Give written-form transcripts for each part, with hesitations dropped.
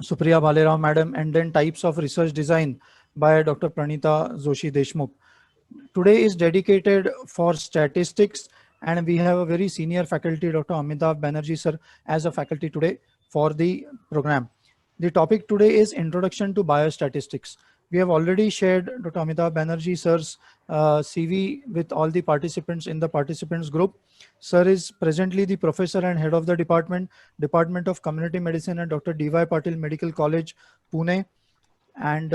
Supriya Bhalerao madam, and then types of research design by Dr. Pranita Joshi Deshmukh. Today is dedicated for statistics, and we have a very senior faculty, Dr. Amitabh Banerjee sir, as a faculty today for the program. The topic today is Introduction to Biostatistics. We have already shared Dr. Amitabh Banerjee sir's CV with all the participants in the participants group. Sir is presently the professor and head of the Department of Community Medicine at Dr. D.Y. Patil Medical College, Pune, and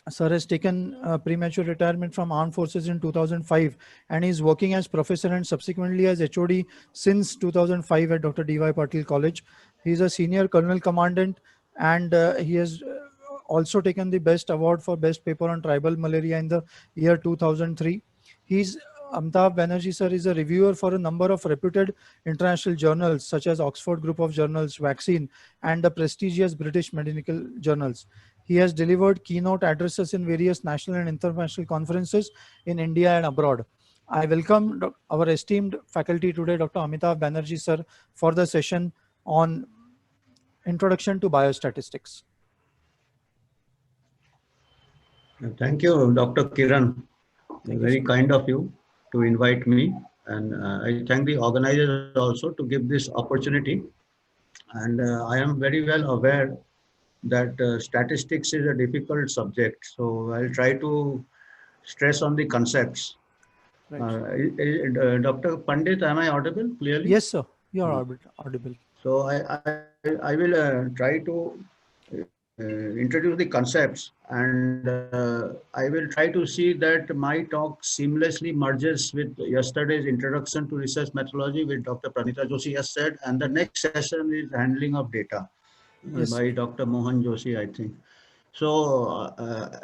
Sir has taken premature retirement from armed forces in 2005, and is working as professor and subsequently as HOD since 2005 at Dr. D.Y. Patil College. He is a senior colonel commandant, and he has also taken the best award for best paper on tribal malaria in the year 2003. He's Amitabh Banerjee sir is a reviewer for a number of reputed international journals such as Oxford Group of Journals, Vaccine, and the prestigious British Medical Journals. He has delivered keynote addresses in various national and international conferences in India and abroad. I welcome our esteemed faculty today, Dr. Amitabh Banerjee sir, for the session on Introduction to Biostatistics. Thank you, Dr. Kiran. Very kind of you to invite me. And I thank the organizers also to give this opportunity. And I am very well aware that statistics is a difficult subject. So I'll try to stress on the concepts. Dr. Pandit, am I audible clearly? Yes, sir. You are audible. So I will try to introduce the concepts, and I will try to see that my talk seamlessly merges with yesterday's introduction to research methodology with Dr. Pranita Joshi has said, and the next session is handling of data by Dr. Mohan Joshi, I think. So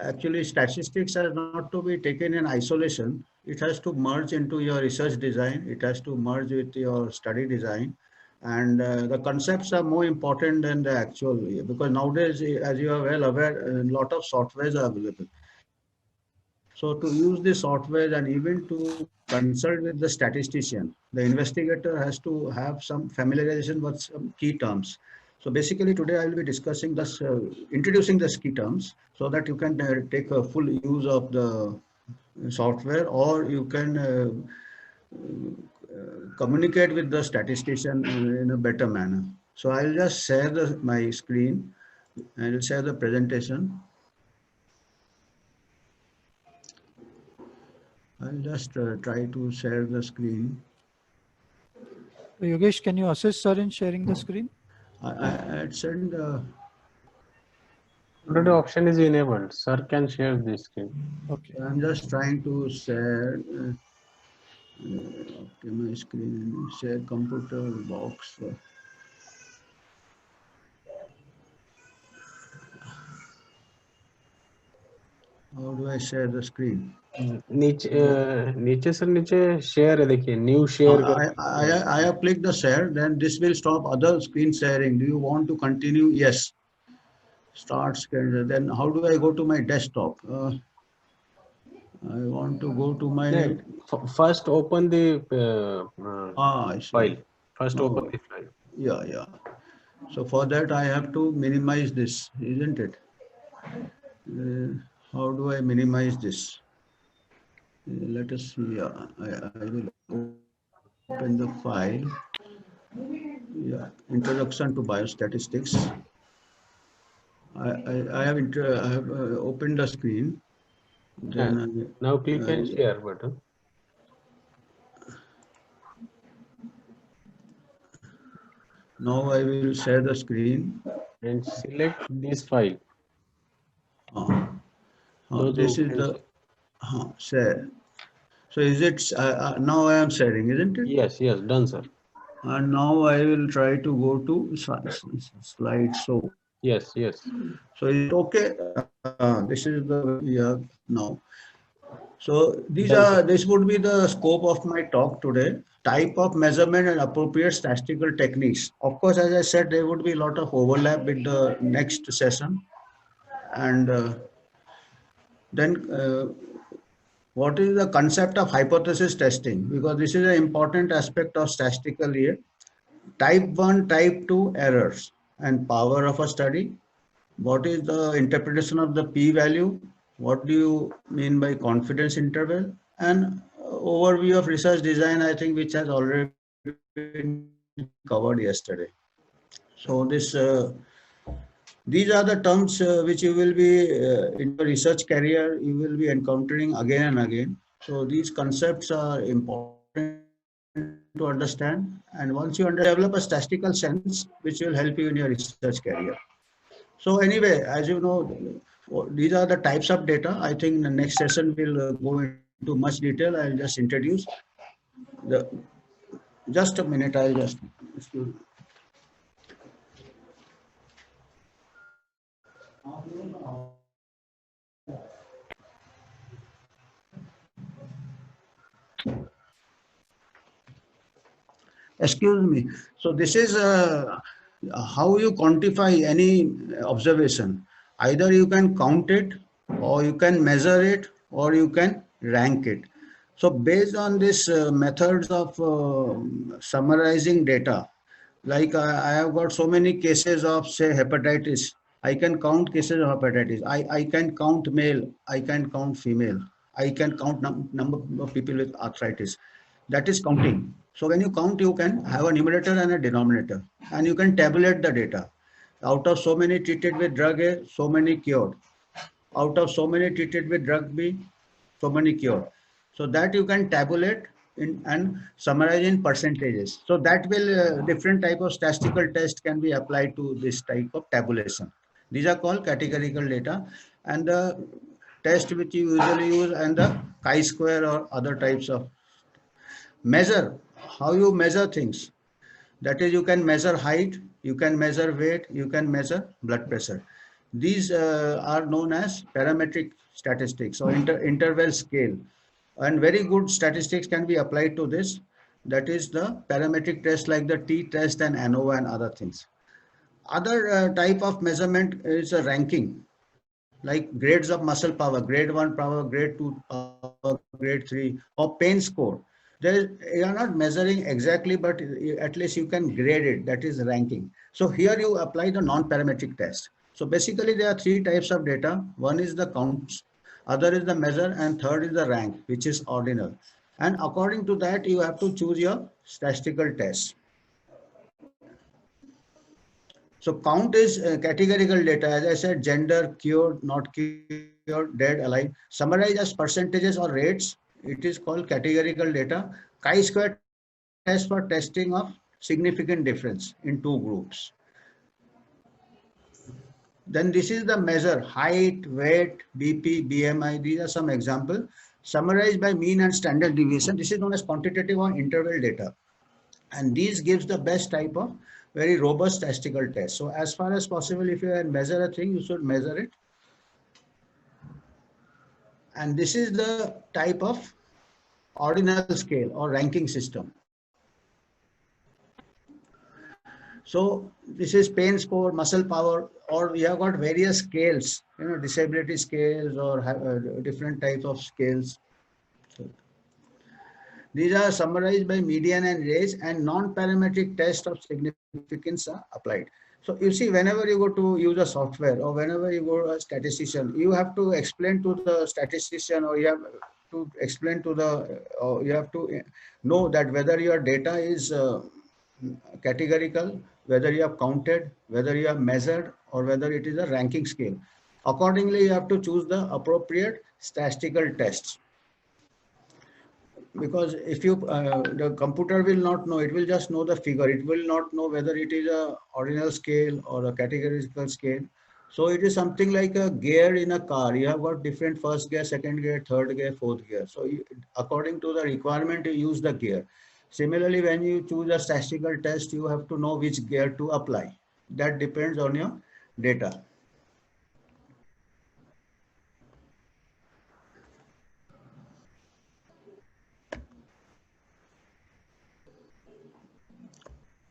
actually statistics are not to be taken in isolation. It has to merge into your research design. It has to merge with your study design. And the concepts are more important than the actual, because nowadays, as you are well aware, a lot of softwares are available. So to use the software and even to consult with the statistician, the investigator has to have some familiarization with some key terms. So basically today I will be discussing this, introducing the key terms so that you can take a full use of the software, or you can communicate with the statistician in a better manner. So I'll just share my screen and I'll share the presentation. I'll just try to share the screen. Yogesh, can you assist sir in sharing the screen? I send. Already option is enabled. Sir can share this screen. Okay. I'm just trying to share my screen and share computer box. How do I share the screen? नीचे sir नीचे share है देखिए new share. I have clicked the share. Then this will stop other screen sharing. Do you want to continue? Yes. Start screen. Then how do I go to my desktop? I want to go to my. First open the file. First open the file. Yeah. So for that I have to minimize this, isn't it? How do I minimize this? Let us see. I will open the file. Yeah, Introduction to Biostatistics. I have opened the screen. Then now click on share button. Now I will share the screen and select this file. This is the share. So is it now I am sharing, isn't it? Yes, done, sir. And now I will try to go to slideshow. Yes. So is it okay? This is the now. So this would be the scope of my talk today. Type of measurement and appropriate statistical techniques. Of course, as I said, there would be a lot of overlap with the next session. And then what is the concept of hypothesis testing? Because this is an important aspect of statistical here. Type 1, type 2 errors. and power of a study, what is the interpretation of the p-value, what do you mean by confidence interval, and overview of research design, I think, which has already been covered yesterday. So these are the terms which you will be in your research career, you will be encountering again and again. So these concepts are important to understand, and once you develop a statistical sense, which will help you in your research career. So anyway, as you know, these are the types of data. I think the next session will go into much detail. I'll just introduce the. Just a minute. I'll just. Excuse me. Excuse me. So this is how you quantify any observation. Either you can count it, or you can measure it, or you can rank it. So based on this methods of summarizing data, like I have got so many cases of, say, hepatitis. I can count cases of hepatitis. I can count male. I can count female. I can count number of people with arthritis. That is counting. So when you count, you can have a numerator and a denominator, and you can tabulate the data. Out of so many treated with drug A, so many cured. Out of so many treated with drug B, so many cured. So that you can tabulate in and summarize in percentages. So that will different type of statistical test can be applied to this type of tabulation. These are called categorical data, and the test which you usually use and the chi-square or other types of measure. How you measure things? That is, you can measure height, you can measure weight, you can measure blood pressure. These are known as parametric statistics or interval scale. And very good statistics can be applied to this. That is the parametric test like the t-test and ANOVA and other things. Other type of measurement is a ranking, like grades of muscle power, grade 1 power, grade 2 power, grade 3, or pain score. You are not measuring exactly, but at least you can grade it. That is ranking. So here you apply the non-parametric test. So basically there are three types of data. One is the counts, other is the measure, and third is the rank, which is ordinal. And according to that, you have to choose your statistical test. So count is categorical data. As I said, gender, cured, not cured, dead, alive. Summarized as percentages or rates. It is called categorical data. Chi-square test for testing of significant difference in two groups. Then this is the measure: height, weight, BP, BMI. These are some examples. Summarized by mean and standard deviation. This is known as quantitative or interval data. And these gives the best type of very robust statistical test. So as far as possible, if you measure a thing, you should measure it. And this is the type of ordinal scale or ranking system. So this is pain score, muscle power, or we have got various scales, disability scales or different types of scales. So these are summarized by median and range, and non-parametric test of significance are applied. So you see, whenever you go to use a software or whenever you go to a statistician, you have to explain to the statistician, or you have to explain to the, or you have to know that whether your data is categorical, whether you have counted, whether you have measured, or whether it is a ranking scale. Accordingly, you have to choose the appropriate statistical tests. Because if you, the computer will not know, it will just know the figure. It will not know whether it is a ordinal scale or a categorical scale. So it is something like a gear in a car. You have got different first gear, second gear, third gear, fourth gear. So according to the requirement, you use the gear. Similarly, when you choose a statistical test, you have to know which gear to apply. That depends on your data.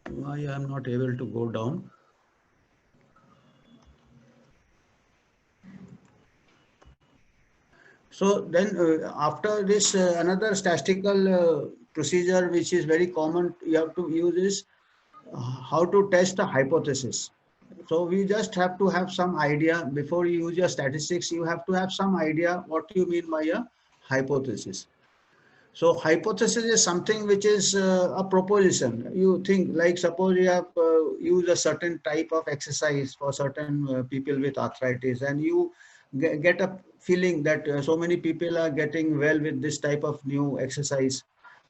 Why I am not able to go down? So then after this, another statistical procedure which is very common you have to use is how to test a hypothesis. So we just have to have some idea before you use your statistics. You have to have some idea what you mean by a hypothesis. So hypothesis is something which is a proposition. You think, like suppose you have used a certain type of exercise for certain people with arthritis, and you get a feeling that so many people are getting well with this type of new exercise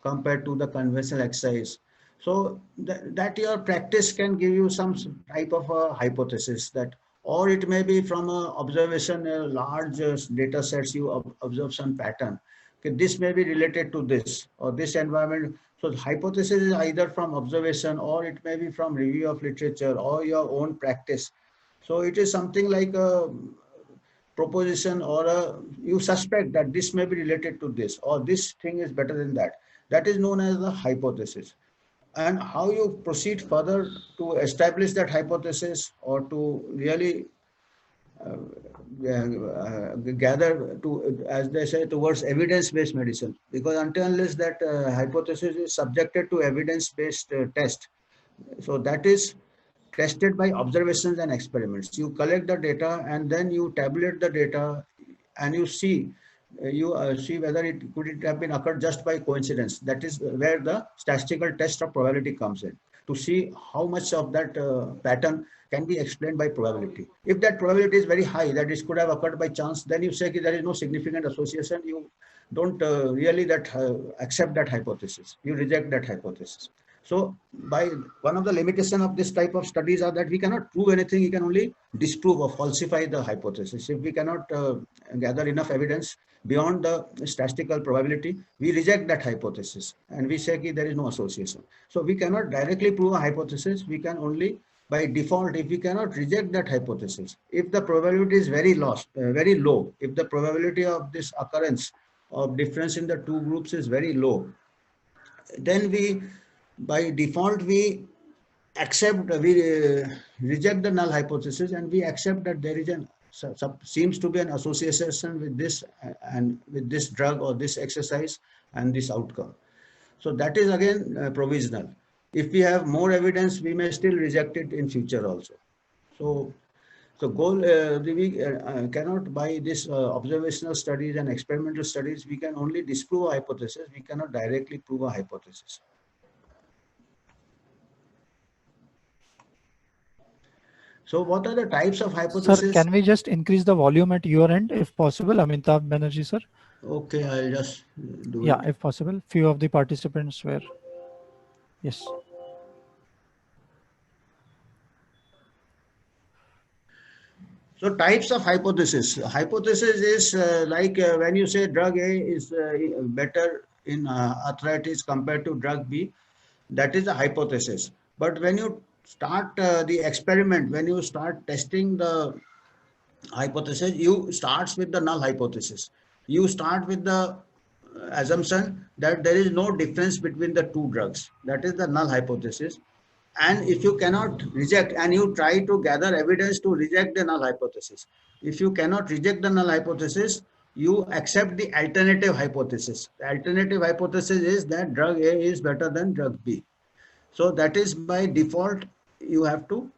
compared to the conventional exercise. So that your practice can give you some type of a hypothesis, that, or it may be from a observation, large data sets, you observe some pattern. Okay, this may be related to this or this environment. So the hypothesis is either from observation, or it may be from review of literature or your own practice. So it is something like a proposition, or you suspect that this may be related to this, or this thing is better than that. That is known as the hypothesis. And how you proceed further to establish that hypothesis, or to really gather to, as they say, towards evidence-based medicine, because until unless that hypothesis is subjected to evidence-based test, so that is tested by observations and experiments. You collect the data and then you tabulate the data, and you see see whether it have been occurred just by coincidence. That is where the statistical test of probability comes in, to see how much of that pattern can be explained by probability. If that probability is very high, that it could have occurred by chance, then you say there is no significant association. You don't really accept that hypothesis. You reject that hypothesis. So by one of the limitation of this type of studies are that we cannot prove anything. We can only disprove or falsify the hypothesis. If we cannot gather enough evidence beyond the statistical probability, we reject that hypothesis and we say there is no association. So we cannot directly prove a hypothesis. We can only by default, if we cannot reject that hypothesis, if the probability is very low, if the probability of this occurrence of difference in the two groups is very low, then we by default we reject the null hypothesis, and we accept that there is seems to be an association with this and with this drug or this exercise and this outcome. So that is again provisional. If we have more evidence, we may still reject it in future also. So goal, we cannot, by this observational studies and experimental studies, we can only disprove a hypothesis. We cannot directly prove a hypothesis. So what are the types of hypotheses? Sir, can we just increase the volume at your end if possible? Amitabh Banerjee, sir. Okay, I'll just do it. Yeah, if possible. Few of the participants were. Yes. So types of hypothesis. Hypothesis is like when you say drug A is better in arthritis compared to drug B, that is a hypothesis. But when you start the experiment, when you start testing the hypothesis, you starts with the null hypothesis. You start with the assumption that there is no difference between the two drugs. That is the null hypothesis. And if you cannot reject, and you try to gather evidence to reject the null hypothesis, if you cannot reject the null hypothesis, you accept the alternative hypothesis. The alternative hypothesis is that drug A is better than drug B. So that is by default, you have to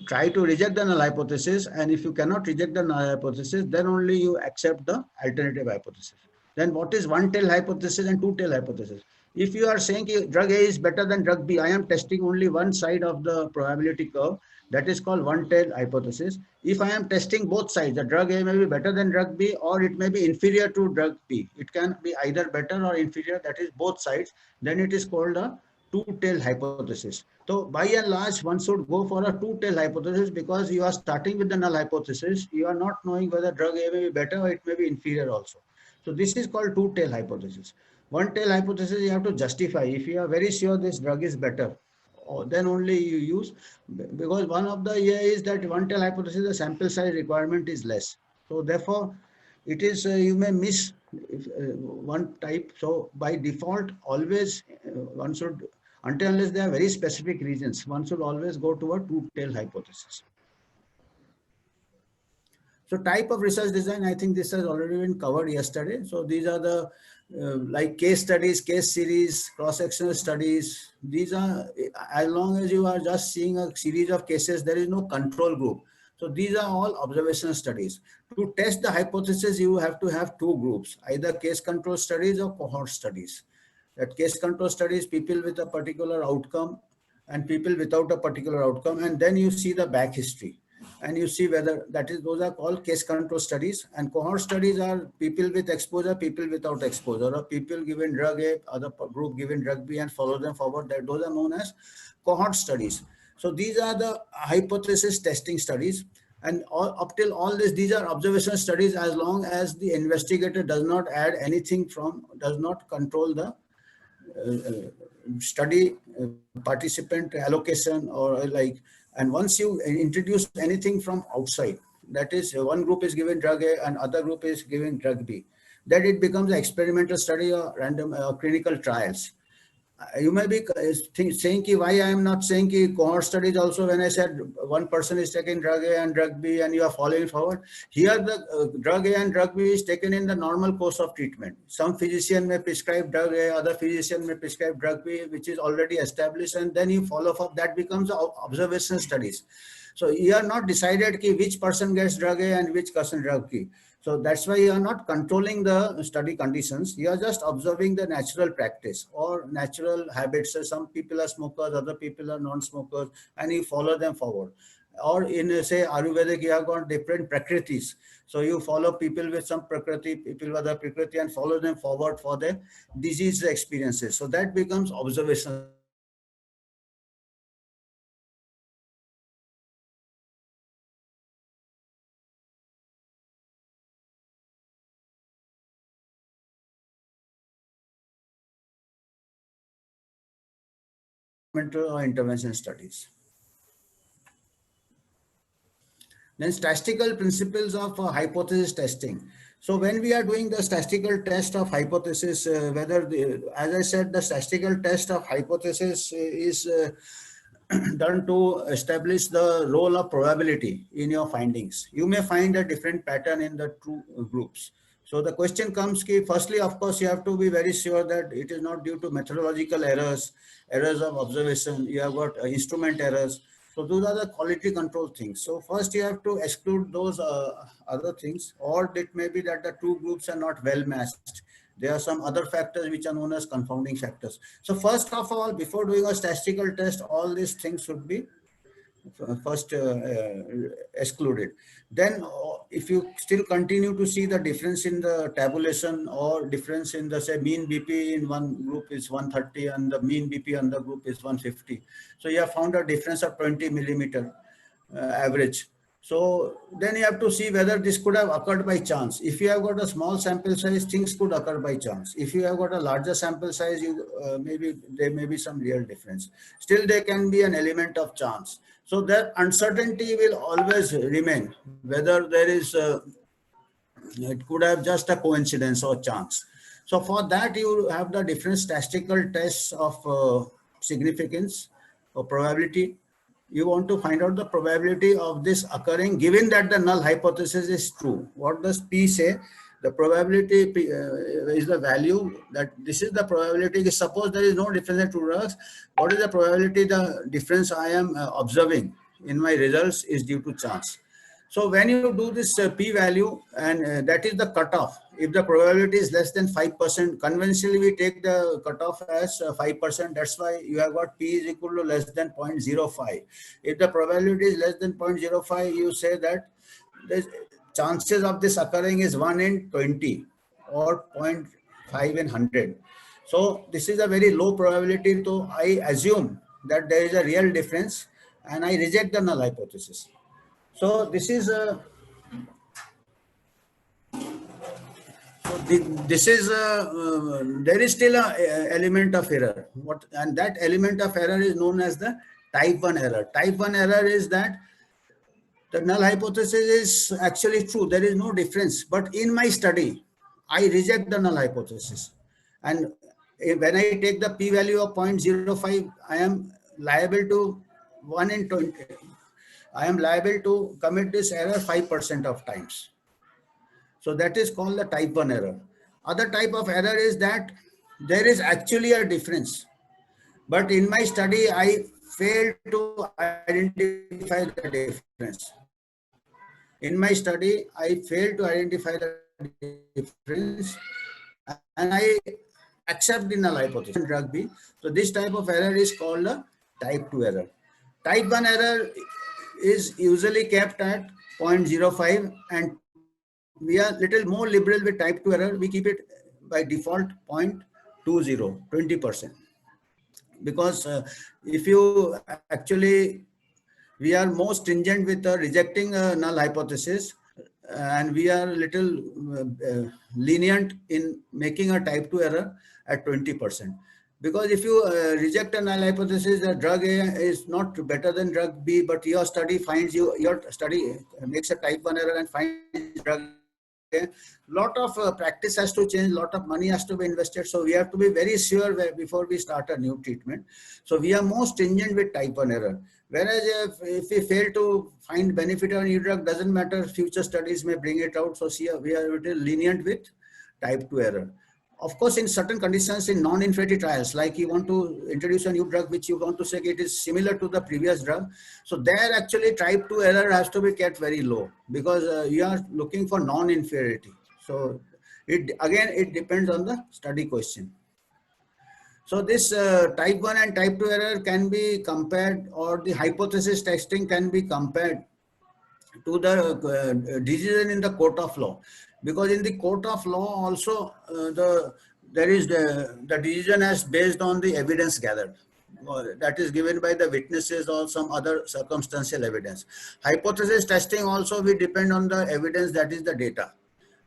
try to reject the null hypothesis. And if you cannot reject the null hypothesis, then only you accept the alternative hypothesis. Then what is one-tail hypothesis and two-tail hypothesis? If you are saying drug A is better than drug B, I am testing only one side of the probability curve. That is called one-tail hypothesis. If I am testing both sides, the drug A may be better than drug B, or it may be inferior to drug B. It can be either better or inferior, that is both sides. Then it is called a two-tail hypothesis. So by and large, one should go for a two-tail hypothesis, because you are starting with the null hypothesis. You are not knowing whether drug A may be better or it may be inferior also. So this is called two-tail hypothesis. One-tail hypothesis you have to justify. If you are very sure this drug is better, then only you use, because one of the is that one-tail hypothesis, the sample size requirement is less. So therefore, it is you may miss one type. So by default, always one should, until unless there are very specific reasons, one should always go to a two-tail hypothesis. So type of research design, I think this has already been covered yesterday. So these are the like case studies, case series, cross-sectional studies. These are, as long as you are just seeing a series of cases, there is no control group. So these are all observational studies. To test the hypothesis, you have to have two groups, either case control studies or cohort studies. That case control studies, people with a particular outcome and people without a particular outcome, and then you see the back history and you see whether that is, those are called case control studies. And cohort studies are people with exposure, people without exposure, or people given drug A, other group given drug B and follow them forward. That those are known as cohort studies. So these are the hypothesis testing studies. And up till all this, these are observational studies, as long as the investigator does not add anything from, does not control the study participant allocation or like. And once you introduce anything from outside, that is, one group is given drug A and other group is given drug B, that it becomes an experimental study or random clinical trials. You may be saying ki why I am not saying ki cohort studies also, when I said one person is taking drug A and drug B and you are following forward. Here the drug A and drug B is taken in the normal course of treatment. Some physician may prescribe drug A, other physician may prescribe drug B, which is already established, and then you follow up. That becomes observation studies. So you are not decided ki which person gets drug A and which person drug B. So that's why you are not controlling the study conditions. You are just observing the natural practice or natural habits. So some people are smokers, other people are non-smokers, and you follow them forward. Or in, say, Ayurvedic, you have got different prakritis. So you follow people with some prakriti, people with other prakriti, and follow them forward for their disease experiences. So that becomes observational. Or intervention studies. Then statistical principles of hypothesis testing. So when we are doing the statistical test of hypothesis, whether as I said, the statistical test of hypothesis is done to establish the role of probability in your findings. You may find a different pattern in the two groups. So the question comes, firstly, of course, you have to be very sure that it is not due to methodological errors, errors of observation. You have got instrument errors. So those are the quality control things. So first you have to exclude those other things, or it may be that the two groups are not well matched. There are some other factors which are known as confounding factors. So first of all, before doing a statistical test, all these things should be first excluded. Then if you still continue to see the difference in the tabulation or difference in the, say, mean BP in one group is 130 and the mean BP in the group is 150. So you have found a difference of 20 millimeter average. So then you have to see whether this could have occurred by chance. If you have got a small sample size, things could occur by chance. If you have got a larger sample size, maybe there may be some real difference. Still, there can be an element of chance. So that uncertainty will always remain, whether there is, it could have just a coincidence or chance. So for that, you have the different statistical tests of significance or probability. You want to find out the probability of this occurring, given that the null hypothesis is true. What does P say? The probability is the value that this is the probability. Suppose there is no difference in two drugs. What is the probability the difference I am observing in my results is due to chance? So when you do this p-value, and that is the cutoff. If the probability is less than 5%, conventionally we take the cutoff as 5%. That's why you have got p is equal to less than 0.05. If the probability is less than 0.05, you say that the chances of this occurring is 1 in 20 or 0.5 in 100. So this is a very low probability. So I assume that there is a real difference and I reject the null hypothesis. So this is a, there is still a element of error. And that element of error is known as the type 1 error. Type 1 error is that the null hypothesis is actually true. There is no difference. But in my study, I reject the null hypothesis. And when I take the p-value of 0.05, I am liable to 1 in 20. I am liable to commit this error 5% of times. So that is called the type 1 error. Other type of error is that there is actually a difference, but in my study, I failed to identify the difference. In my study, I failed to identify the difference, and I accept the null hypothesis drug B. So this type of error is called a type 2 error. Type 1 error is usually kept at 0.05, and we are little more liberal with type 2 error. We keep it by default 0.20, 20%. Because if you actually, we are more stringent with rejecting a null hypothesis, and we are little lenient in making a type 2 error at 20%. Because if you reject a null hypothesis that drug A is not better than drug B, but your study finds your study makes a type 1 error and finds drug A, lot of practice has to change, lot of money has to be invested. So we have to be very sure before we start a new treatment. So we are more stringent with type 1 error. Whereas if we fail to find benefit of a new drug, doesn't matter, future studies may bring it out. So see, we are a little lenient with type 2 error. Of course, in certain conditions, in non-inferiority trials, like you want to introduce a new drug, which you want to say it is similar to the previous drug. So there actually type 2 error has to be kept very low, because you are looking for non-inferiority. So it depends on the study question. So this type 1 and type 2 error can be compared, or the hypothesis testing can be compared to the decision in the court of law. Because in the court of law also the decision is based on the evidence gathered, that is given by the witnesses or some other circumstantial evidence. Hypothesis testing also we depend on the evidence, that is the data.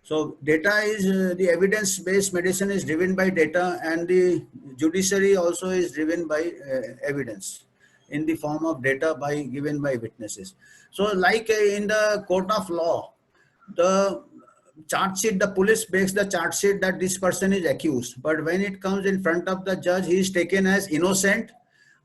So data is the evidence-based medicine is driven by data, and the judiciary also is driven by evidence in the form of data given by witnesses. So like in the court of law, the charge sheet, the police makes the charge sheet that this person is accused, but when it comes in front of the judge, he is taken as innocent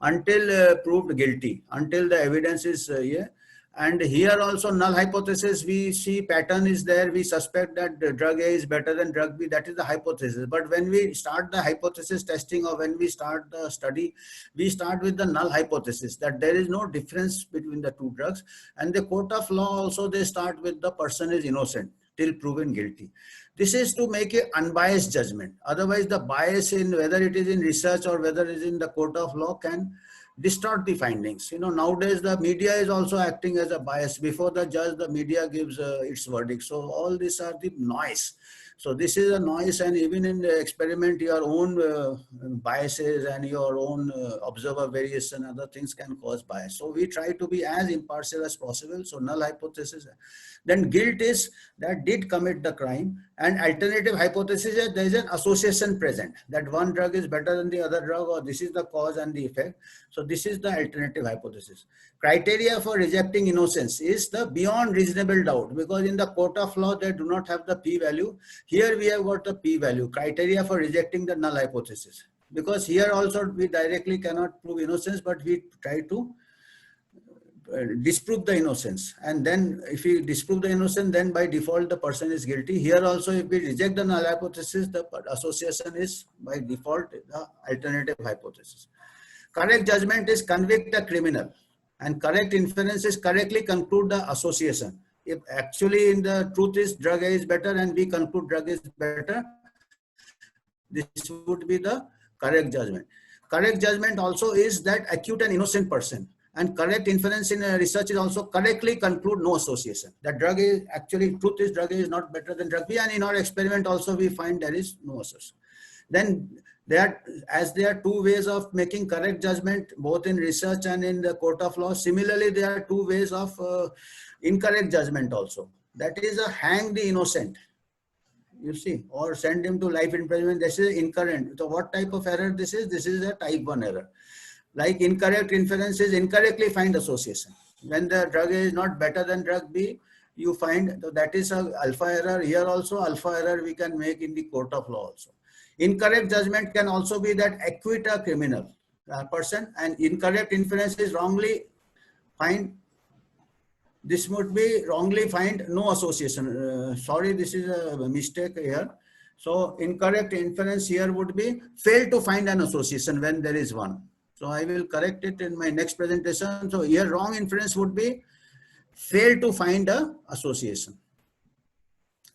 until proved guilty, until the evidence is here. And here also null hypothesis, we see pattern is there. We suspect that the drug A is better than drug B. That is the hypothesis. But when we start the hypothesis testing, or when we start the study, we start with the null hypothesis that there is no difference between the two drugs. And the court of law also, they start with the person is innocent till proven guilty. This is to make an unbiased judgment. Otherwise, the bias in whether it is in research or whether it is in the court of law can distort the findings. You know, nowadays the media is also acting as a bias. Before the judge, the media gives its verdict. So all these are the noise. So this is a noise, and even in the experiment, your own biases and your own observer variation, other things can cause bias. So we try to be as impartial as possible. So null hypothesis. Then guilt is that did commit the crime, and alternative hypothesis is there is an association present, that one drug is better than the other drug, or this is the cause and the effect. So this is the alternative hypothesis. Criteria for rejecting innocence is the beyond reasonable doubt, because in the court of law, they do not have the p-value. Here we have got the p-value, criteria for rejecting the null hypothesis. Because here also we directly cannot prove innocence, but we try to disprove the innocence. And then if we disprove the innocence, then by default the person is guilty. Here also, if we reject the null hypothesis, the association is by default the alternative hypothesis. Correct judgment is convict the criminal, and correct inference is correctly conclude the association. If actually in the truth is drug A is better and we conclude drug is better, this would be the correct judgment. Correct judgment also is that acute and innocent person. And correct inference in research is also correctly conclude no association. That drug is actually, truth is drug A is not better than drug B, and in our experiment also we find there is no association. Then there are two ways of making correct judgment, both in research and in the court of law. Similarly, there are two ways of incorrect judgment also. That is hang the innocent, you see, or send him to life imprisonment. This is incorrect. So what type of error this is? This is a type 1 error. Like incorrect inference is incorrectly find association. When the drug A is not better than drug B, you find that is a alpha error. Here also alpha error we can make in the court of law also. Incorrect judgment can also be that acquit a criminal person, and incorrect inference is wrongly find. This would be wrongly find no association. Sorry, this is a mistake here. So incorrect inference here would be fail to find an association when there is one. So I will correct it in my next presentation. So here wrong inference would be fail to find a association.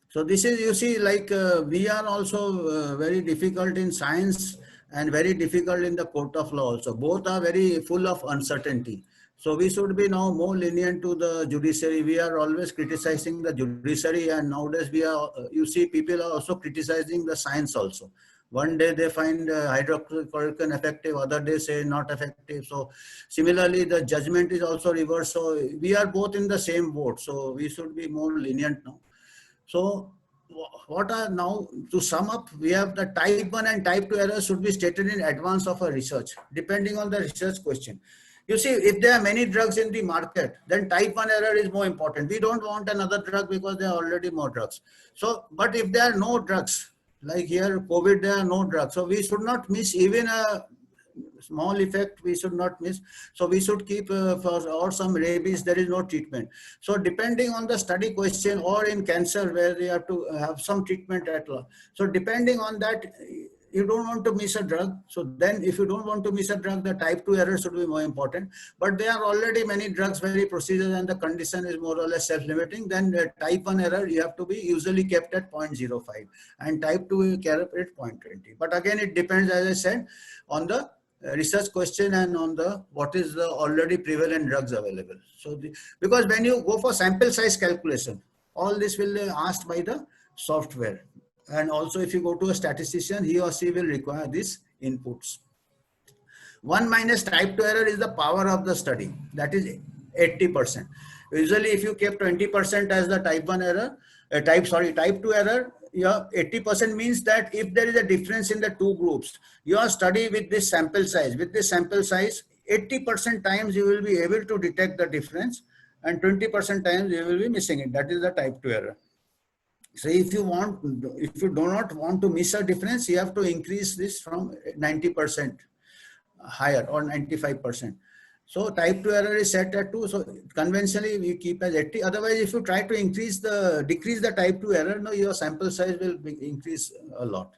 So this is, you see, like we are also very difficult in science and very difficult in the court of law also. Both are very full of uncertainty. So we should be now more lenient to the judiciary. We are always criticizing the judiciary, and nowadays we are, you see, people are also criticizing the science also. One day they find hydroxychloroquine effective, other day say not effective. So similarly, the judgment is also reversed. So we are both in the same boat. So we should be more lenient now. So what are now, to sum up, we have the type 1 and type 2 errors should be stated in advance of a research, depending on the research question. You see, if there are many drugs in the market, then type 1 error is more important. We don't want another drug because there are already more drugs. So, but if there are no drugs, like here, COVID, there are no drugs. So we should not miss even a small effect, we should not miss. So we should keep or some rabies, there is no treatment. So depending on the study question, or in cancer where they have to have some treatment at all. So depending on that, you don't want to miss a drug. So then if you don't want to miss a drug, the type 2 error should be more important. But there are already many drugs, very procedures, and the condition is more or less self-limiting. Then the type 1 error, you have to be usually kept at 0.05, and type 2 you kept at 0.20. But again, it depends, as I said, on the research question and on the what is the already prevalent drugs available. So because when you go for sample size calculation, all this will be asked by the software. And also if you go to a statistician, he or she will require these inputs. 1 minus type 2 error is the power of the study, that is 80%. Usually if you keep 20% as the type 1 error, type 2 error, yeah, 80% means that if there is a difference in the two groups, your study with this sample size, 80% times you will be able to detect the difference, and 20% times you will be missing it. That is the type 2 error. So if you do not want to miss a difference, you have to increase this from 90% higher or 95%. So type 2 error is set at 2. So conventionally we keep as 80. Otherwise, if you try to decrease the type 2 error, no, your sample size will increase a lot.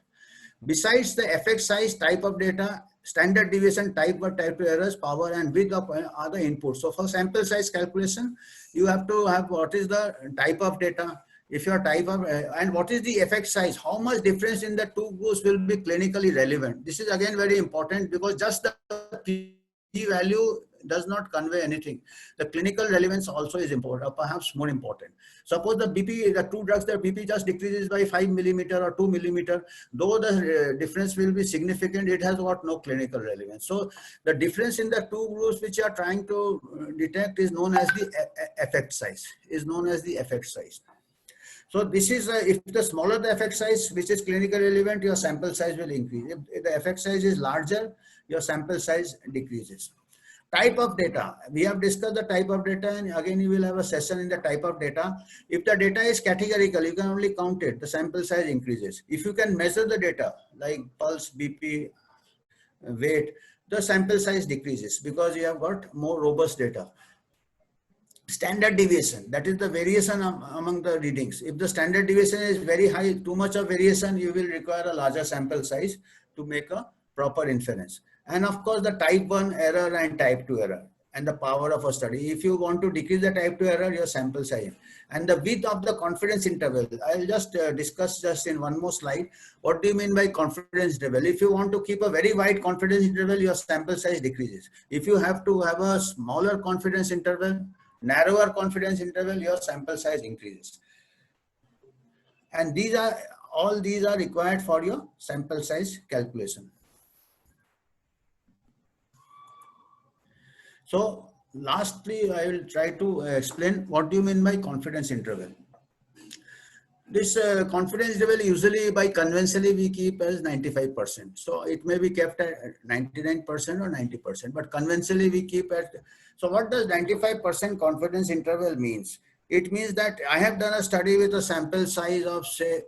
Besides the effect size, type of data, standard deviation, type 2 errors, power and width of other inputs. So for sample size calculation, you have to have what is the type of data, if your type of, and what is the effect size, how much difference in the two groups will be clinically relevant. This is again very important, because just the p-value does not convey anything. The clinical relevance also is important, or perhaps more important. Suppose the BP, the two drugs, the BP just decreases by 5 millimeter or 2 millimeter, though the difference will be significant, it has got no clinical relevance. So the difference in the two groups which you are trying to detect is known as the effect size, So this is, if the smaller the effect size, which is clinically relevant, your sample size will increase. If the effect size is larger, your sample size decreases. Type of data. We have discussed the type of data, and again you will have a session in the type of data. If the data is categorical, you can only count it, the sample size increases. If you can measure the data like pulse, BP, weight, the sample size decreases because you have got more robust data. Standard deviation, that is the variation among the readings. If the standard deviation is very high, too much of variation, you will require a larger sample size to make a proper inference. And of course, the type 1 error and type 2 error, and the power of a study. If you want to decrease the type 2 error, your sample size. And the width of the confidence interval. I'll just discuss just in one more slide. What do you mean by confidence interval? If you want to keep a very wide confidence interval, your sample size decreases. If you have to have a smaller confidence interval, narrower confidence interval, your sample size increases. And all these are required for your sample size calculation. So lastly, I will try to explain what do you mean by confidence interval. This confidence interval usually by conventionally we keep as 95%. So it may be kept at 99% or 90%, but conventionally we keep at. So what does 95% confidence interval means? It means that I have done a study with a sample size of say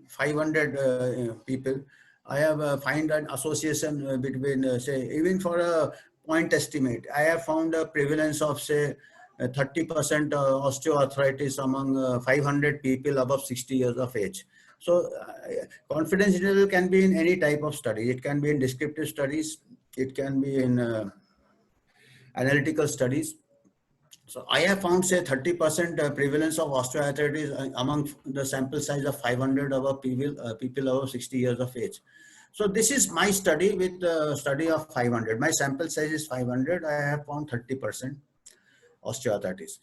500 people. I have find an association between say, even for a point estimate, I have found a prevalence of say 30% osteoarthritis among 500 people above 60 years of age. So confidence interval can be in any type of study. It can be in descriptive studies. It can be in analytical studies. So I have found, say, 30% prevalence of osteoarthritis among the sample size of 500 of people over 60 years of age. So this is my study with the study of 500. My sample size is 500. I have found 30% osteoarthritis.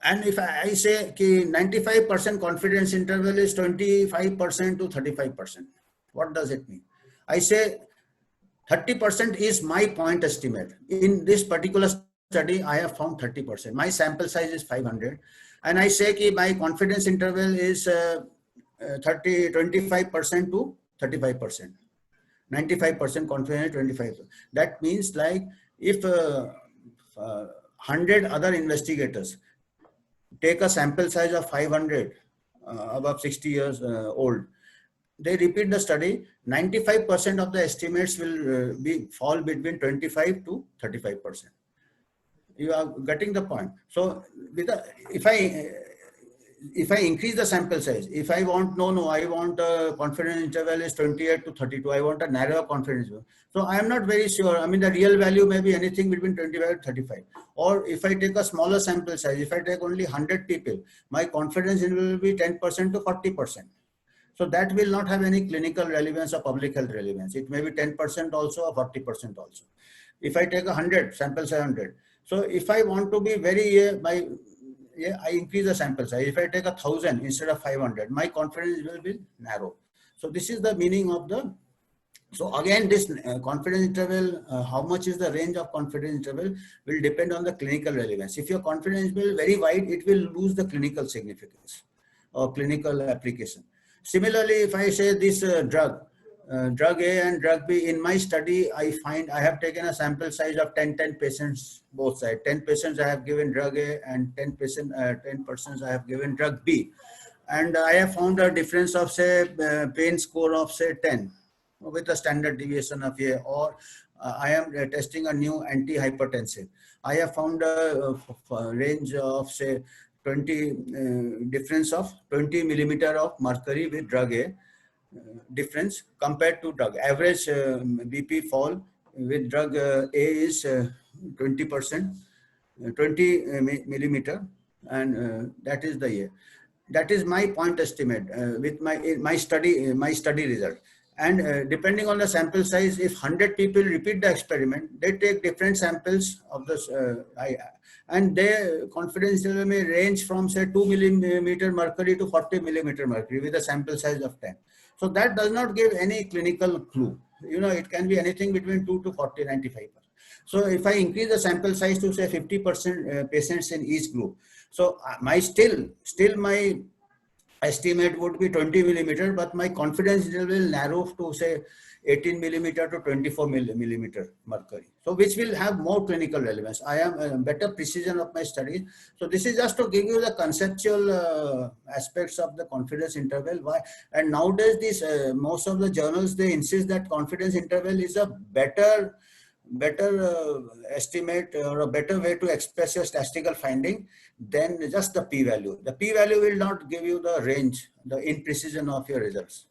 And if I say 95% confidence interval is 25% to 35%, what does it mean? I say 30% is my point estimate. In this particular study, I have found 30%. My sample size is 500. And I say that my confidence interval is 25% to 35%. 95% confidence, 25%. That means, like, if 100 other investigators take a sample size of 500 above 60 years old, they repeat the study, 95% of the estimates will fall between 25 to 35%. You are getting the point. So if I increase the sample size, if I want, I want a confidence interval is 28 to 32. I want a narrower confidence interval. So I am not very sure. I mean, the real value may be anything between 25 to 35. Or if I take a smaller sample size, if I take only 100 people, my confidence interval will be 10% to 40%. So that will not have any clinical relevance or public health relevance. It may be 10% also or 40% also. If I take 100, sample size 100. So if I want to be very, I increase the sample size. If I take 1,000 instead of 500, my confidence will be narrow. So this is the meaning of the, so again, this confidence interval, how much is the range of confidence interval will depend on the clinical relevance. If your confidence interval is very wide, it will lose the clinical significance or clinical application. Similarly, if I say this drug A and drug B, in my study, I find I have taken a sample size of 10 patients, both sides. 10 patients I have given drug A and 10 persons I have given drug B. And I have found a difference of, say, pain score of, say, 10 with a standard deviation of A, or I am testing a new antihypertensive. I have found a range of, say, 20 difference of 20 millimeter of mercury with drug A difference compared to drug. Average BP fall with drug A is 20%, 20 millimeter, and that is the A. That is my point estimate with my study result. And depending on the sample size, if 100 people repeat the experiment, they take different samples of this, and their confidence interval may range from, say, 2 millimeter mercury to 40 millimeter mercury with a sample size of 10. So that does not give any clinical clue. It can be anything between 2 to 40, 95%. So if I increase the sample size to, say, 50% patients in each group, so my still my estimate would be 20 millimeter, but my confidence interval will narrow to, say, 18 millimeter to 24 millimeter mercury. So which will have more clinical relevance. I am a better precision of my study. So this is just to give you the conceptual aspects of the confidence interval. Why? And nowadays, this most of the journals, they insist that confidence interval is a better estimate or a better way to express your statistical finding than just the p-value. The p-value will not give you the range, the imprecision of your results.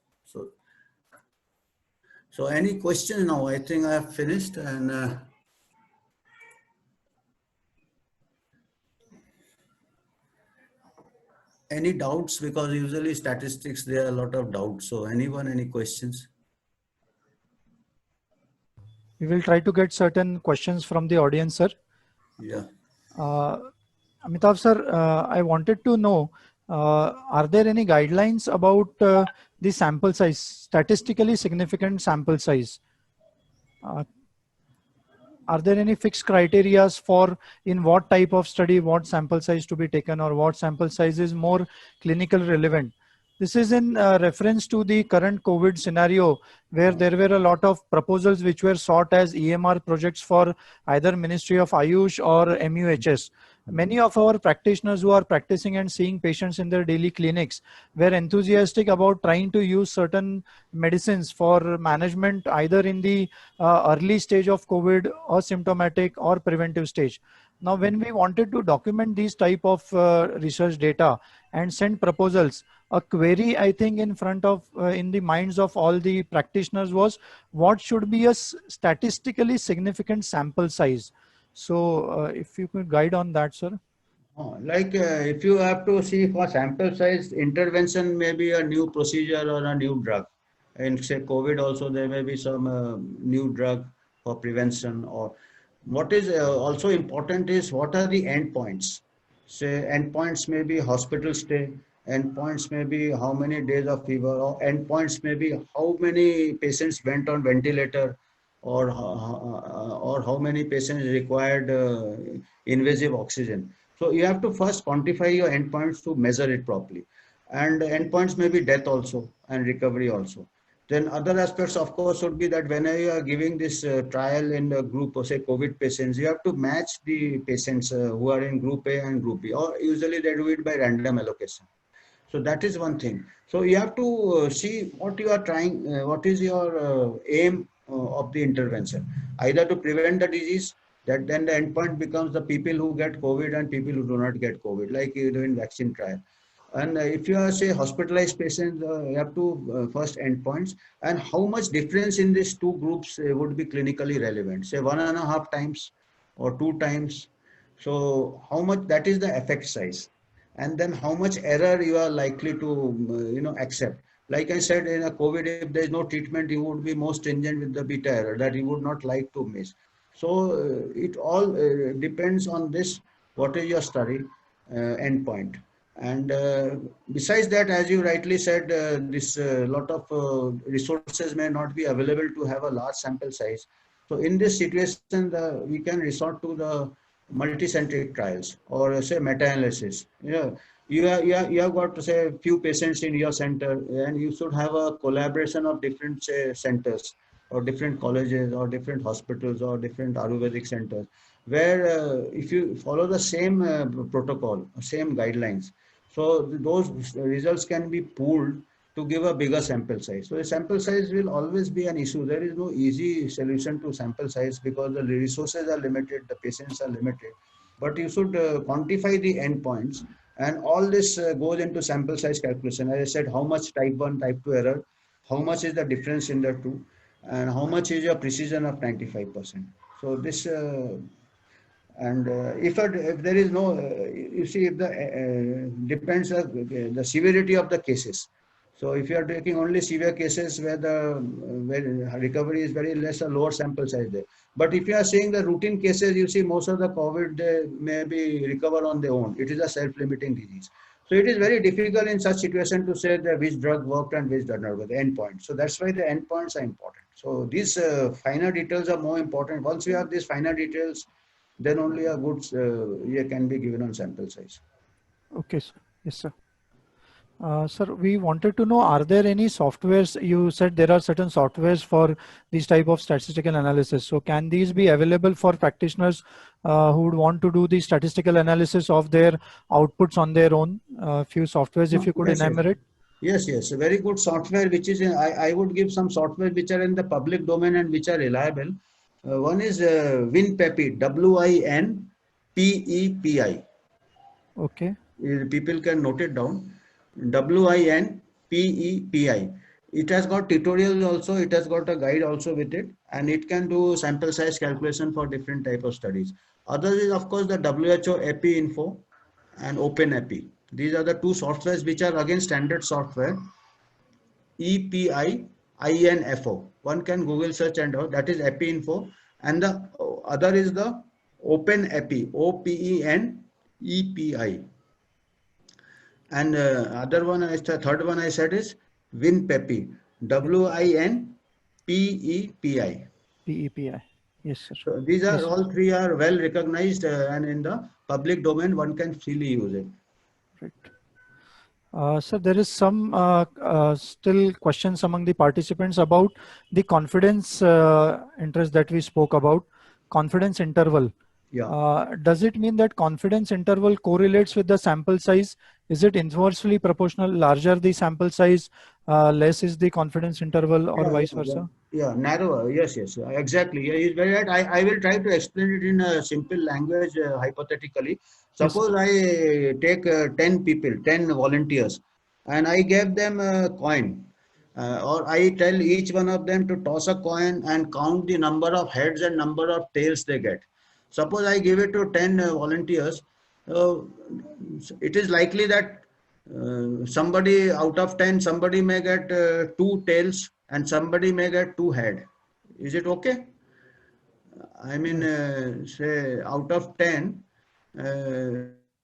So any questions now? I think I have finished. And any doubts? Because usually statistics, there are a lot of doubts. So anyone, any questions? We will try to get certain questions from the audience, sir. Yeah. Amitabh sir, I wanted to know, are there any guidelines about the sample size, statistically significant sample size? Are there any fixed criteria for in what type of study, what sample size to be taken, or what sample size is more clinical relevant? This is in reference to the current COVID scenario, where there were a lot of proposals which were sought as EMR projects for either Ministry of Ayush or MUHS. Many of our practitioners who are practicing and seeing patients in their daily clinics were enthusiastic about trying to use certain medicines for management either in the early stage of COVID or symptomatic or preventive stage. Now, when we wanted to document these type of research data and send proposals, a query, I think, in front of, in the minds of all the practitioners was, what should be a statistically significant sample size? So if you could guide on that, sir. Like if you have to see for sample size, intervention may be a new procedure or a new drug. In say COVID also there may be some new drug for prevention. Or what is also important is what are the endpoints. Say endpoints may be hospital stay, endpoints may be how many days of fever, or endpoints may be how many patients went on ventilator, or how many patients required invasive oxygen. So you have to first quantify your endpoints to measure it properly. And endpoints may be death also and recovery also. Then other aspects, of course, would be that whenever you are giving this trial in the group of say COVID patients, you have to match the patients who are in group A and group B, or usually they do it by random allocation. So that is one thing. So you have to see what you are trying, what is your aim of the intervention, either to prevent the disease, that then the endpoint becomes the people who get COVID and people who do not get COVID, like you do in vaccine trial. And if you are say hospitalized patients, you have to first endpoints, and how much difference in these two groups would be clinically relevant, say 1.5 times or 2 times. So how much, that is the effect size. And then how much error you are likely to accept. Like I said, in a COVID, if there is no treatment, you would be most stringent with the beta error that you would not like to miss. So it all depends on this, what is your study endpoint. And besides that, as you rightly said, this lot of resources may not be available to have a large sample size. So in this situation, we can resort to the multicentric trials, or say meta-analysis. You have got to say a few patients in your center, and you should have a collaboration of different say centers, or different colleges, or different hospitals, or different Ayurvedic centers, where if you follow the same protocol, same guidelines, so those results can be pooled to give a bigger sample size. So the sample size will always be an issue. There is no easy solution to sample size because the resources are limited, the patients are limited. But you should quantify the endpoints, and all this goes into sample size calculation. As I said, how much type 1, type 2 error, how much is the difference in the two, and how much is your precision of 95%. So this and if there is no, you see, if the depends the severity of the cases. So if you are taking only severe cases where the where recovery is very less, a lower sample size there. But if you are seeing the routine cases, you see most of the COVID, they may be recover on their own. It is a self-limiting disease. So it is very difficult in such situation to say that which drug worked and which did not work, the endpoint. So that's why the endpoints are important. So these finer details are more important. Once you have these finer details, then only a good year can be given on sample size. Okay, sir. Yes, sir. Sir, we wanted to know, are there any softwares? You said there are certain softwares for these type of statistical analysis. So can these be available for practitioners who would want to do the statistical analysis of their outputs on their own? Few softwares, if you could enumerate. Yes, a very good software, which is, I would give some software which are in the public domain and which are reliable. One is WinPepi, WINPEPI. Okay. People can note it down. WINPEPI. It has got tutorials also, it has got a guide also with it, and it can do sample size calculation for different type of studies. Other is, of course, the WHO EPI Info and OpenEPI. These are the two softwares which are again standard software. EPI INFO. One can Google search and that is EPI Info, and the other is the OpenEPI, OPENEPI. And other one, the third one I said is WinPepi, WINPEPI. PEPI. Yes, sir. So these are Yes, all three are well recognized, and in the public domain one can freely use it. right. Sir, there is some still questions among the participants about the confidence interest that we spoke about, confidence interval. Yeah. Does it mean that confidence interval correlates with the sample size? Is it inversely proportional? Larger the sample size, less is the confidence interval, or vice versa? Yeah, narrower. Yes, exactly. Yeah, he's very right. I will try to explain it in a simple language, hypothetically. Suppose I take 10 people, 10 volunteers, and I gave them a coin. Or I tell each one of them to toss a coin and count the number of heads and number of tails they get. Suppose I give it to 10 volunteers, uh, it is likely that somebody out of 10, somebody may get 2 tails and somebody may get 2 head. Is it okay? I mean, say out of 10,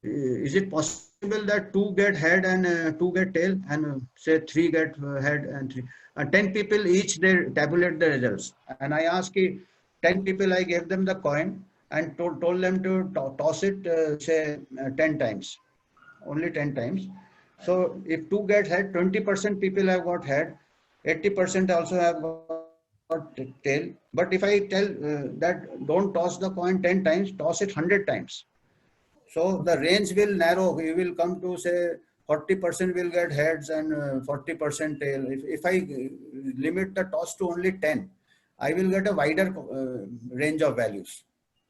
is it possible that 2 get head and 2 get tail, and say 3 get head and 3? 10 people each, they tabulate the results. And I ask 10 people, I gave them the coin and told them to toss it, say 10 times, only 10 times. So if 2 get head, 20% people have got head, 80% also have got tail. But if I tell that don't toss the coin 10 times, toss it 100 times. So the range will narrow. You will come to say 40% will get heads and 40% tail. If I limit the toss to only 10, I will get a wider range of values.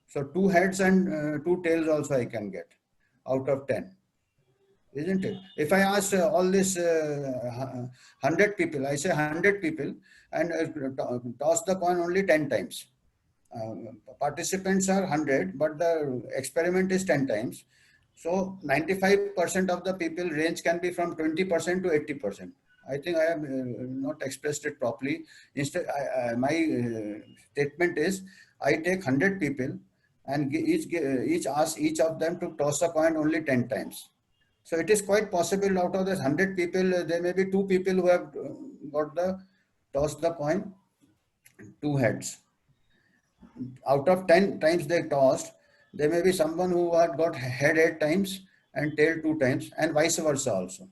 So 2 heads and 2 tails also I can get out of 10. Isn't it? If I ask all this 100 people, I say 100 people and toss the coin only 10 times. Participants are 100, but the experiment is 10 times. So 95% of the people range can be from 20% to 80%. I think I have not expressed it properly. Instead, my statement is I take 100 people and each ask each of them to toss a coin only 10 times. So it is quite possible out of this 100 people, there may be 2 people who have got the tossed the coin 2 heads. Out of 10 times they tossed, there may be someone who had got head 8 times and tail 2 times, and vice versa also.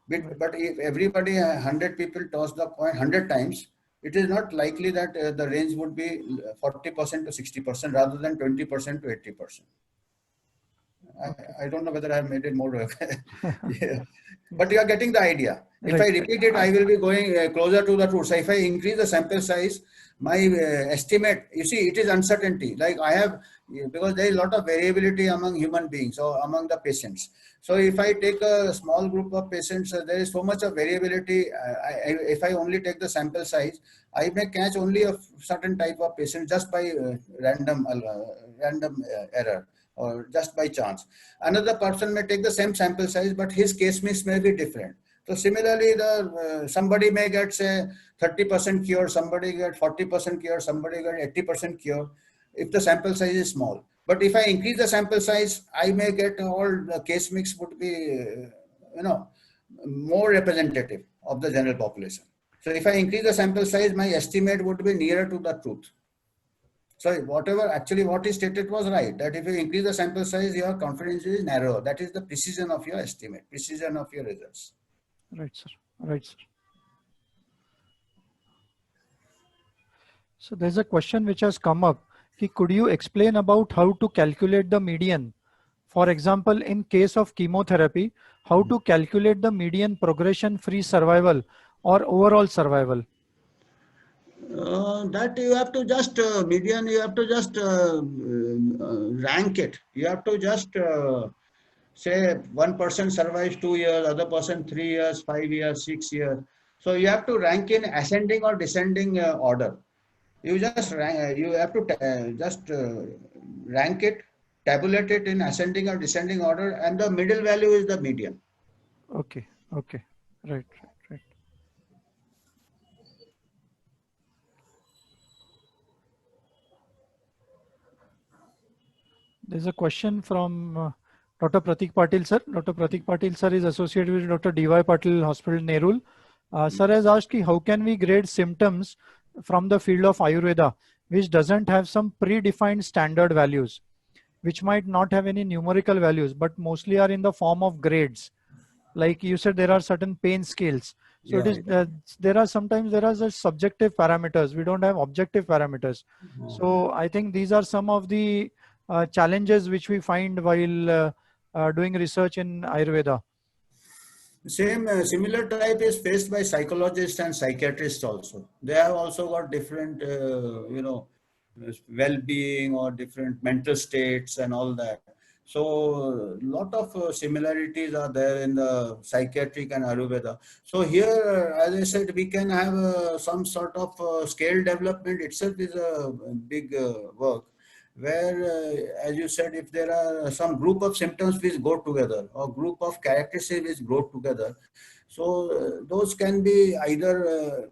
But if everybody, 100 people toss the coin 100 times, it is not likely that the range would be 40% to 60% rather than 20% to 80%. I don't know whether I have made it more, yeah. But you are getting the idea. If I repeat it, I will be going closer to the truth. So if I increase the sample size, my estimate, you see, it is uncertainty. Like I have, because there is a lot of variability among human beings or among the patients. So if I take a small group of patients, there is so much of variability. If I only take the sample size, I may catch only a certain type of patient just by random error, or just by chance. Another person may take the same sample size, but his case mix may be different. So similarly, somebody may get say 30% cure, somebody get 40% cure, somebody get 80% cure, if the sample size is small. But if I increase the sample size, I may get all the case mix would be, more representative of the general population. So if I increase the sample size, my estimate would be nearer to the truth. So whatever actually what is stated was right, that if you increase the sample size, your confidence is narrow. That is the precision of your estimate, precision of your results. Right, sir. Right, sir. So there's a question which has come up. Could you explain about how to calculate the median? For example, in case of chemotherapy, how to calculate the median progression-free survival or overall survival? That you have to just median, you have to just rank it. You have to just say one person survives 2 years, other person 3 years, 5 years, 6 years. So you have to rank in ascending or descending order. You just rank, you have to just rank it, tabulate it in ascending or descending order, and the middle value is the median. Okay. Okay. Right. There's a question from Dr. Pratik Patil, sir. Dr. Pratik Patil, sir, is associated with Dr. D.Y. Patil Hospital, Nerul. Sir has asked, how can we grade symptoms from the field of Ayurveda, which doesn't have some predefined standard values, which might not have any numerical values, but mostly are in the form of grades? Like you said, there are certain pain scales. So Yeah, it is, there are just subjective parameters. We don't have objective parameters. So I think these are some of the challenges which we find while doing research in Ayurveda. Similar type is faced by psychologists and psychiatrists also. They have also got different, well-being or different mental states and all that. So lot of similarities are there in the psychiatric and Ayurveda. So here, as I said, we can have some sort of scale development itself is a big work, where, as you said, if there are some group of symptoms which go together or group of characteristics which go together, so those can be either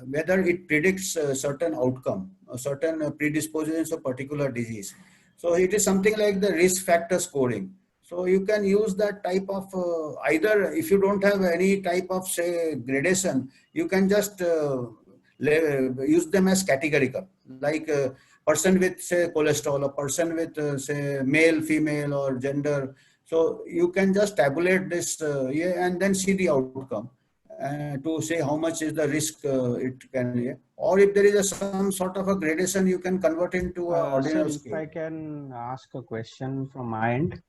whether it predicts a certain outcome, a certain predispositions of particular disease. So it is something like the risk factor scoring. So you can use that type of either, if you don't have any type of say gradation, you can just use them as categorical, like a person with say cholesterol, a person with say male, female or gender. So you can just tabulate this yeah, and then see the outcome to say how much is the risk it can, or if there is some sort of a gradation, you can convert into a Sir, ordinal if I scale. can ask a question from my end.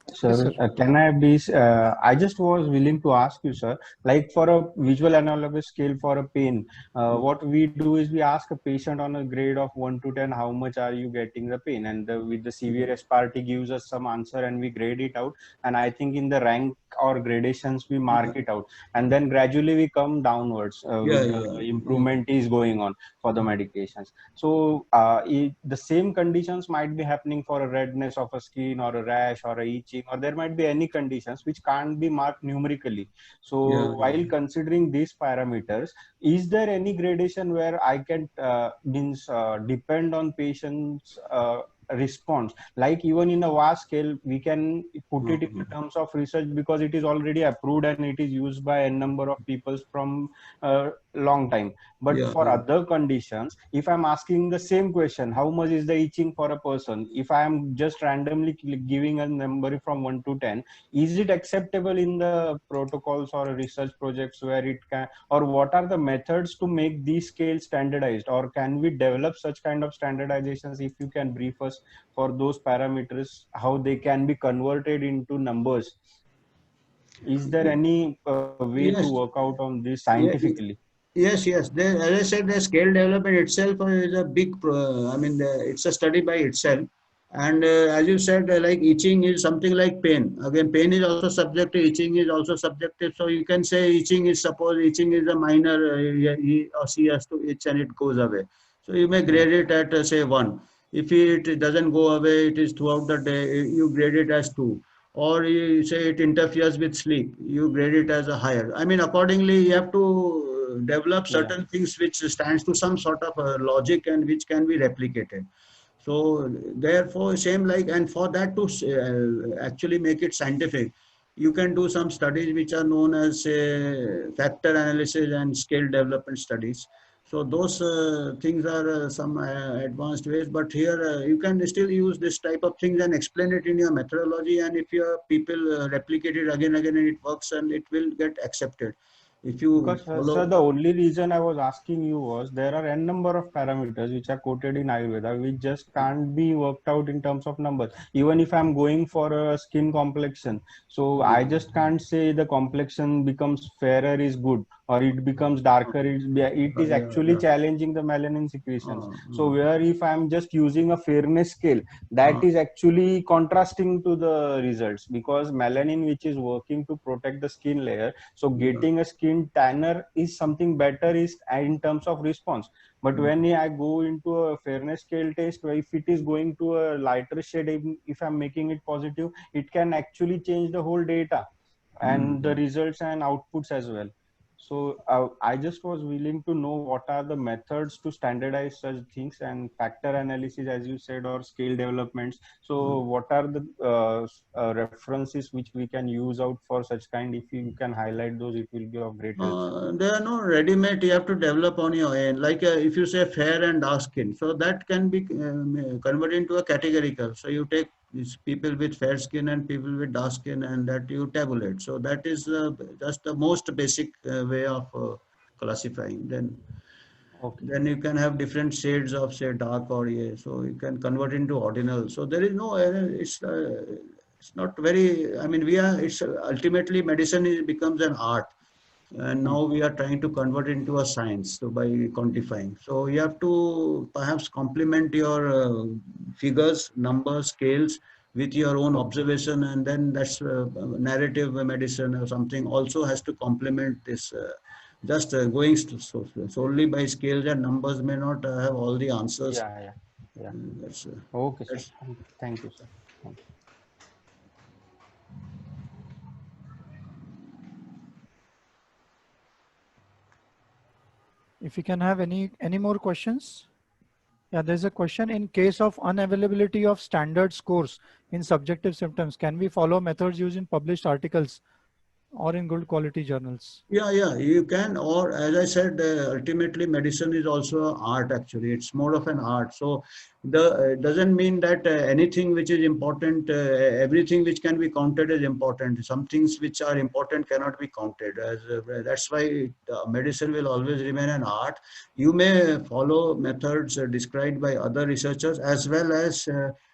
Yes, Sir, sir. can I be? I just was willing to ask you, sir. Like for a visual analogous scale for a pain, what we do is we ask a patient on a grade of 1 to 10, how much are you getting the pain, and with the severest part, he gives us some answer, and we grade it out. And I think in the rank or gradations, we mark it out, and then gradually we come downwards Yeah, with the improvement is going on for the medications. So the same conditions might be happening for a redness of a skin or a rash or a itching, or there might be any conditions which can't be marked numerically. So while considering these parameters, is there any gradation where I can depend on patients' response? Like even in a vast scale, we can put it in terms of research because it is already approved and it is used by a number of people from a long time. But for other conditions, if I'm asking the same question, how much is the itching for a person? If I'm just randomly giving a number from 1 to 10, is it acceptable in the protocols or research projects where it can, or what are the methods to make these scales standardized? Or can we develop such kind of standardizations? If you can brief us for those parameters, how they can be converted into numbers. Is there any way to yes, work out on this yeah, scientifically? yes, yes. There, as I said, the scale development itself is a big. I mean, it's a study by itself. And as you said, like itching is something like pain. Again, pain is also subjective. Itching is also subjective. So you can say itching is, suppose itching is a minor. He or she has to itch and it goes away. So you may grade it at say 1. If it doesn't go away, it is throughout the day. You grade it as 2. Or you say it interferes with sleep, you grade it as a higher. I mean, accordingly, you have to develop certain things which stands to some sort of logic and which can be replicated. So therefore, same like, and for that to actually make it scientific, you can do some studies which are known as factor analysis and scale development studies. So those things are some advanced ways, but here you can still use this type of things and explain it in your methodology. And if your people replicate it again and it works and it will get accepted. If you Because, sir, follow, the only reason I was asking you was there are n number of parameters which are quoted in Ayurveda which just can't be worked out in terms of numbers. Even if I'm going for a skin complexion, so I just can't say the complexion becomes fairer is good or it becomes darker. It is actually challenging the melanin secretions. So where if I'm just using a fairness scale, that is actually contrasting to the results because melanin which is working to protect the skin layer, so getting a skin tanner is something better is in terms of response. But when I go into a fairness scale test, where if it is going to a lighter shade, if I'm making it positive, it can actually change the whole data and the results and outputs as well. So I just was willing to know what are the methods to standardize such things and factor analysis, as you said, or scale developments. So what are the references which we can use out for such kind? If you can highlight those, it will be of great help. there are no ready-made, you have to develop on your own. Like if you say fair and dark skin, so that can be converted into a categorical. So you take these people with fair skin and people with dark skin and that you tabulate. So that is just the most basic way of classifying. Then you can have different shades of say dark or so you can convert into ordinal. So there is no, it's not very, I mean, it's ultimately medicine becomes an art. And now we are trying to convert it into a science, so by quantifying. So you have to perhaps complement your figures, numbers, scales with your own observation, and then that's narrative medicine or something also has to complement this. Just going solely by scales and numbers may not have all the answers. Yeah. That's, Okay, sir. that's Thank you, sir. Thank you. If you can have any more questions. Yeah, there's a question: in case of unavailability of standard scores in subjective symptoms, can we follow methods used in published articles or in good quality journals? Yeah, you can. Or as I said, ultimately medicine is also an art. Actually, it's more of an art. So the doesn't mean that anything which is important, everything which can be counted is important. Some things which are important cannot be counted. That's why medicine will always remain an art. You may follow methods described by other researchers, as well as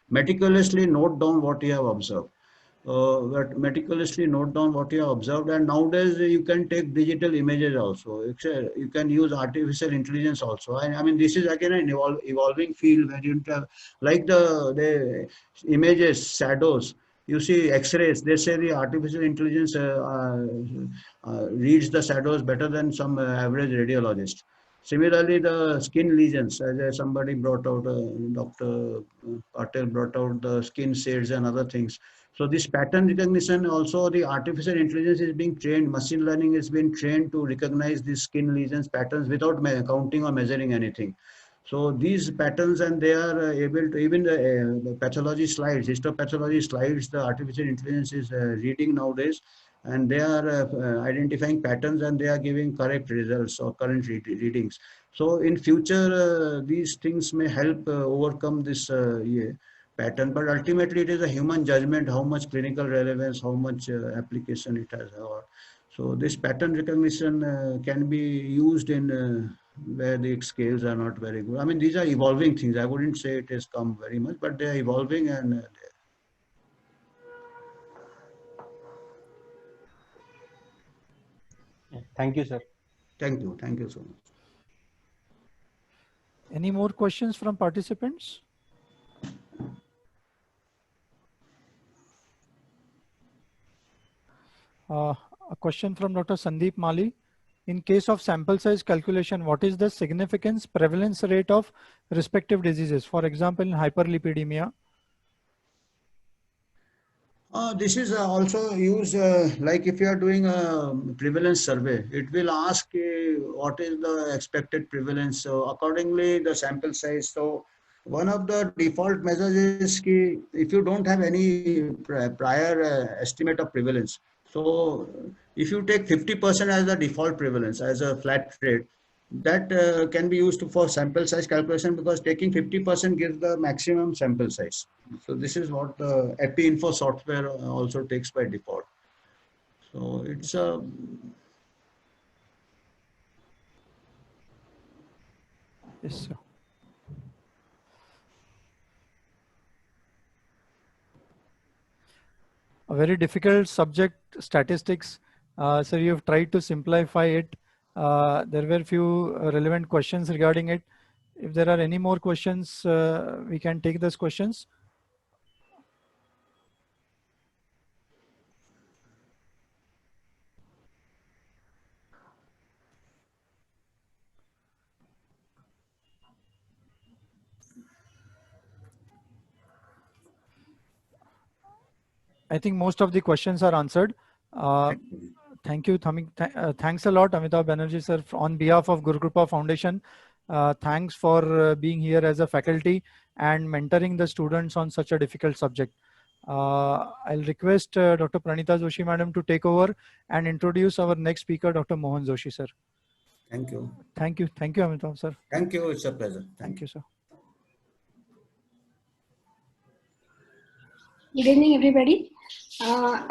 meticulously note down what you have observed. But meticulously note down what you have observed, and nowadays you can take digital images also. You can use artificial intelligence also. I mean, this is again an evolving field where you have, like the images, shadows. You see X-rays. They say the artificial intelligence reads the shadows better than some average radiologist. Similarly, the skin lesions, as somebody brought out, Dr. Patel brought out the skin shades and other things. So this pattern recognition, also the artificial intelligence is being trained, machine learning is being trained to recognize these skin lesions patterns without counting or measuring anything. So these patterns, and they are able to, even the pathology slides, histopathology slides, the artificial intelligence is reading nowadays, and they are identifying patterns, and they are giving correct results or current readings. So in future, these things may help overcome this pattern, but ultimately it is a human judgment how much clinical relevance, how much application it has. So this pattern recognition can be used in where the scales are not very good. I mean, these are evolving things. I wouldn't say it has come very much, but they are evolving, and Thank you, sir. thank you so much. Any more questions from participants? A question from Dr. Sandeep Mali. In case of sample size calculation, what is the significance prevalence rate of respective diseases? For example, in hyperlipidemia. This is also used like if you are doing a prevalence survey, it will ask what is the expected prevalence. So accordingly, the sample size. So one of the default measures is if you don't have any prior estimate of prevalence. So if you take 50% as the default prevalence as a flat rate, that can be used for sample size calculation, because taking 50% gives the maximum sample size. So this is what the EpiInfo software also takes by default. So it's a Yes, sir. A very difficult subject, statistics. So you have tried to simplify it. There were few relevant questions regarding it. If there are any more questions, we can take those questions. I think most of the questions are answered. Thank you. Thanks a lot, Amitabh Banerjee sir, on behalf of Guru Kripa Foundation. Thanks for being here as a faculty and mentoring the students on such a difficult subject. I'll request Dr. Pranita Joshi madam to take over and introduce our next speaker, Dr. Mohan Joshi sir. thank you. Thank you, Amitabh sir. Thank you. It's a pleasure. Thank you, sir. Good evening, everybody.